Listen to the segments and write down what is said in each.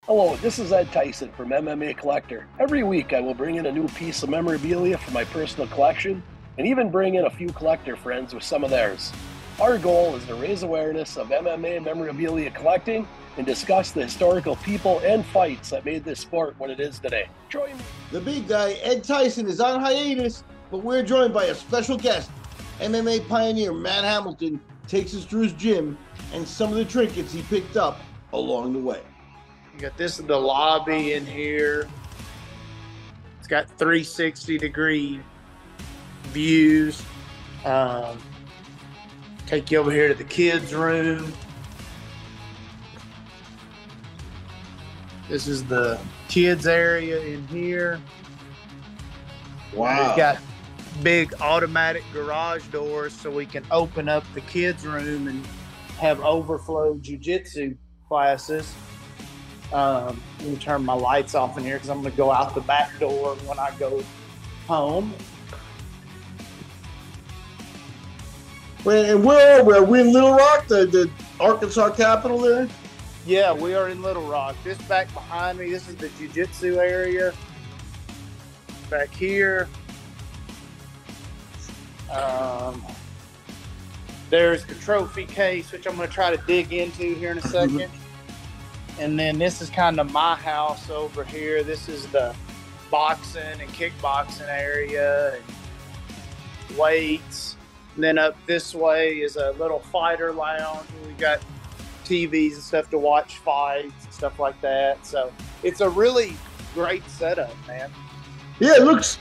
Hello, this is Ed Tyson from MMA Collector. Every week I will bring in a new piece of memorabilia from my personal collection and even bring in a few collector friends with some of theirs. Our goal is to raise awareness of MMA memorabilia collecting and discuss the historical people and fights that made this sport what it is today. Join me. The big guy, Ed Tyson, is on hiatus, but we're joined by a special guest. MMA pioneer Matt Hamilton takes us through his gym and some of the trinkets he picked up along the way. You got this in the lobby in here. It's got 360-degree views. Take you over here to the kids' room. This is the kids' area in here. Wow. We've got big automatic garage doors so we can open up the kids' room and have overflow jiu-jitsu classes. Let me turn my lights off in here because I'm going to go out the back door when I go home. And where are we? Are we in Little Rock, the Arkansas capital there? Yeah, we are in Little Rock. This back behind me, this is the jiu-jitsu area. Back here. There's the trophy case, which I'm going to try to dig into here in a second. And then this is kind of my house over here. This is the boxing and kickboxing area and weights. And then up this way is a little fighter lounge. We got TVs and stuff to watch fights and stuff like that. So it's a really great setup, man. Yeah, it looks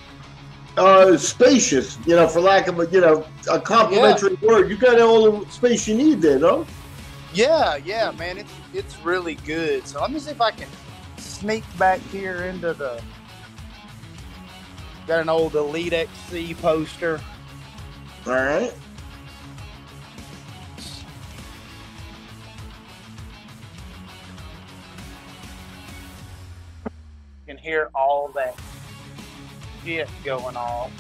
spacious, for lack of a complimentary word. You got all the space you need there, no? Yeah, man, it's really good. So let me see if I can sneak back here into the. Got an old Elite XC poster. All right. You can hear all that shit going on.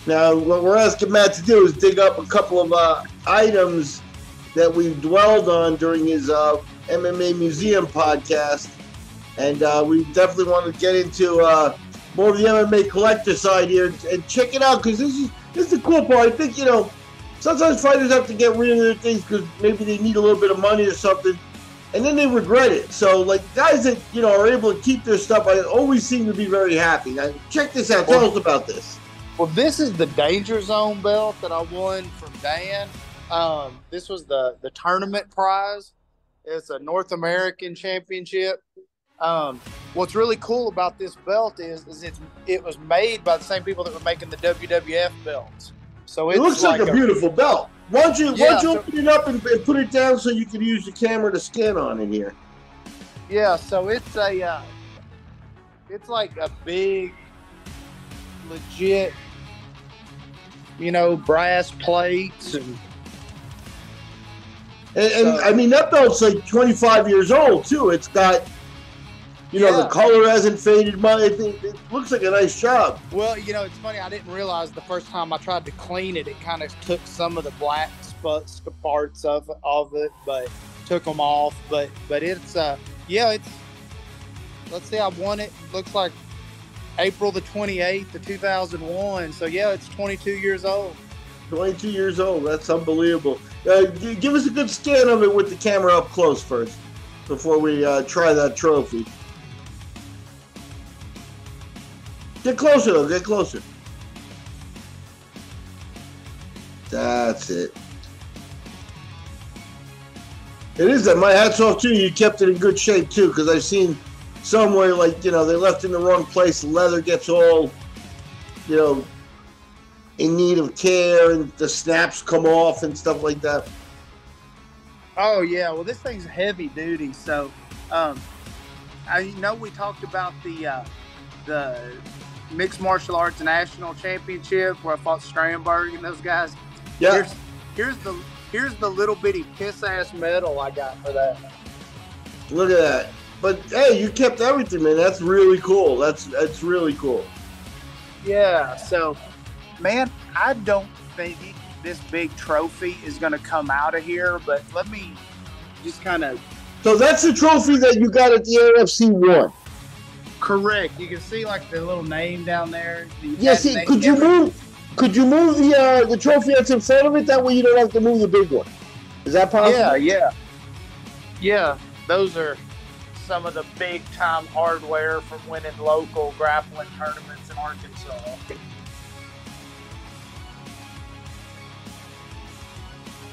Now, what we're asking Matt to do is dig up a couple of items that we've dwelled on during his MMA Museum podcast. And we definitely want to get into more of the MMA Collector side here and check it out, because this is the cool part. I think, sometimes fighters have to get rid of their things because maybe they need a little bit of money or something, and then they regret it. So, like, guys that, are able to keep their stuff, I always seem to be very happy. Now, check this out. Tell us about this. Well, this is the Danger Zone belt that I won from Dan. This was the tournament prize. It's a North American championship. What's really cool about this belt is it was made by the same people that were making the WWF belts. So it looks like a beautiful belt. Why don't you open it up and put it down so you can use the camera to scan on it here? Yeah, so it's like a big, legit, brass plates and I mean, that belt's like 25 years old too. It's got the color hasn't faded much. It looks like a nice job. Well, it's funny, I didn't realize the first time I tried to clean it, it kind of took some of the black parts of it, but took them off. But it's let's see, I won it. Looks like April the 28th of 2001. So, it's 22 years old. 22 years old. That's unbelievable. Give us a good scan of it with the camera up close first before we try that trophy. Get closer, though. Get closer. That's it. It is that. My hat's off to you. You kept it in good shape, too, because I've seen somewhere, like, they left in the wrong place. The leather gets all, in need of care, and the snaps come off and stuff like that. Oh, yeah. Well, this thing's heavy duty. So, I know we talked about the Mixed Martial Arts National Championship where I fought Stramberg and those guys. Yeah. Here's the little bitty piss-ass medal I got for that. Look at that. But, hey, you kept everything, man. That's really cool. That's really cool. Yeah, so, man, I don't think this big trophy is going to come out of here, but let me just kind of So that's the trophy that you got at the AFC 1. Correct. You can see like the little name down there. Yeah, see, could you move the trophy that's in front of it? That way you don't have to move the big one. Is that possible? Yeah. Those are some of the big time hardware from winning local grappling tournaments in Arkansas.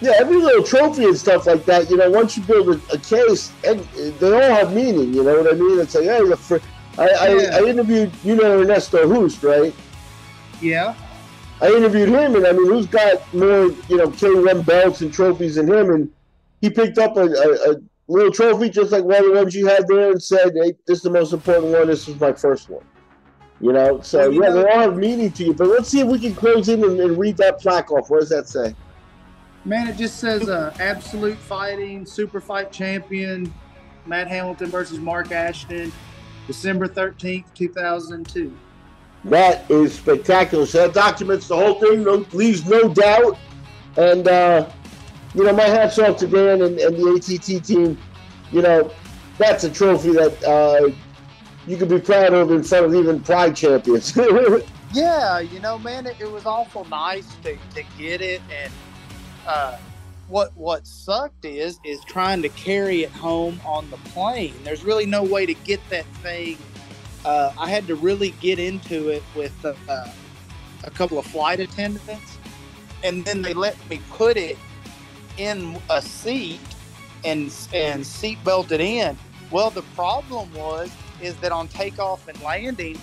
Yeah, every little trophy and stuff like that, once you build a case, and they all have meaning, you know what I mean? It's like, hey, I interviewed, Ernesto Hoost, right? Yeah. I interviewed him, and who's got more, K1 belts and trophies than him, and he picked up a little trophy just like one of the ones you had there and said, hey, this is the most important one, this was my first one. So they all have meaning to you, but let's see if we can close in and read that plaque off. What does that say? Man, it just says Absolute Fighting Super Fight Champion Matt Hamilton versus Mark Ashton, December 13th, 2002. That is spectacular. So that documents the whole thing, leaves no doubt. And, my hat's off to Dan and the ATT team. That's a trophy that you can be proud of in front of even Pride champions. Yeah, man, it was awful nice to get it. And what sucked is trying to carry it home on the plane. There's really no way to get that thing. I had to really get into it with a couple of flight attendants, and then they let me put it in a seat and seat belted in. Well, the problem is that on takeoff and landing,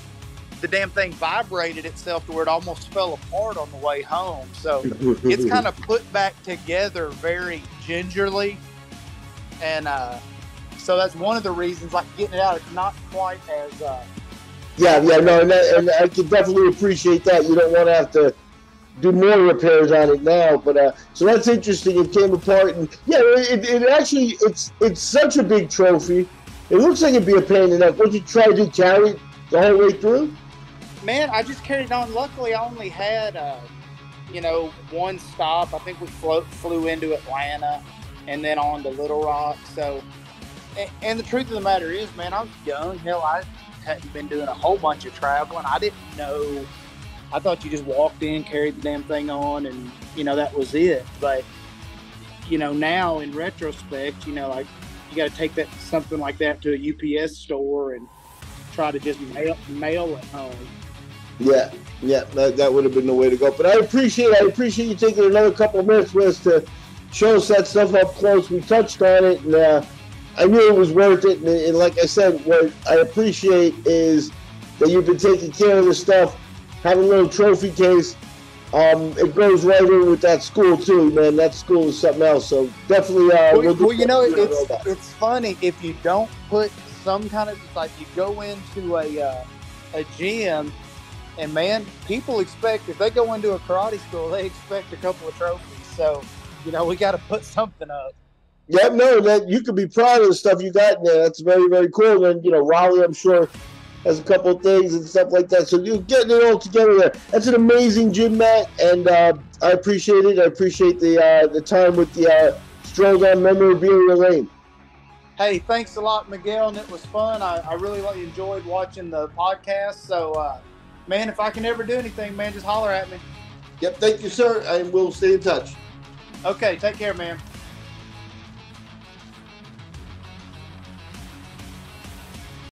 the damn thing vibrated itself to where it almost fell apart on the way home. So it's kind of put back together very gingerly. And so that's one of the reasons, like getting it out, it's not quite as... and I can definitely appreciate that. You don't want to have to do more repairs on it now. But so that's interesting. It came apart. And yeah, it actually, it's such a big trophy. It looks like it'd be a pain in the neck. Would you try to carry it the whole way through? Man, I just carried on. Luckily, I only had, one stop. I think we flew into Atlanta and then on to Little Rock. So, and the truth of the matter is, man, I was young. Hell, I hadn't been doing a whole bunch of traveling. I didn't know. I thought you just walked in, carried the damn thing on, and, that was it. But, now in retrospect, like you got to take something like that to a UPS store and try to just mail it home. Yeah, that would have been the way to go. But I appreciate you taking another couple of minutes with us to show us that stuff up close. We touched on it, and I knew it was worth it. And like I said, what I appreciate is that you've been taking care of this stuff, having a little trophy case. It goes right in with that school too, man. That school is something else. So definitely, it's funny if you don't put some kind of, like, you go into a gym. And, man, people expect, if they go into a karate school, they expect a couple of trophies. So, we got to put something up. Yeah, no, that you can be proud of the stuff you got in there. That's very, very cool. And, Raleigh, I'm sure, has a couple of things and stuff like that. So you're getting it all together there. That's an amazing gym, Matt, and I appreciate it. I appreciate the time with the stroll down memorabilia lane. Hey, thanks a lot, Miguel, and it was fun. I really enjoyed watching the podcast. So, man, if I can ever do anything, man, just holler at me. Yep, thank you, sir, and we'll stay in touch. Okay, take care, man.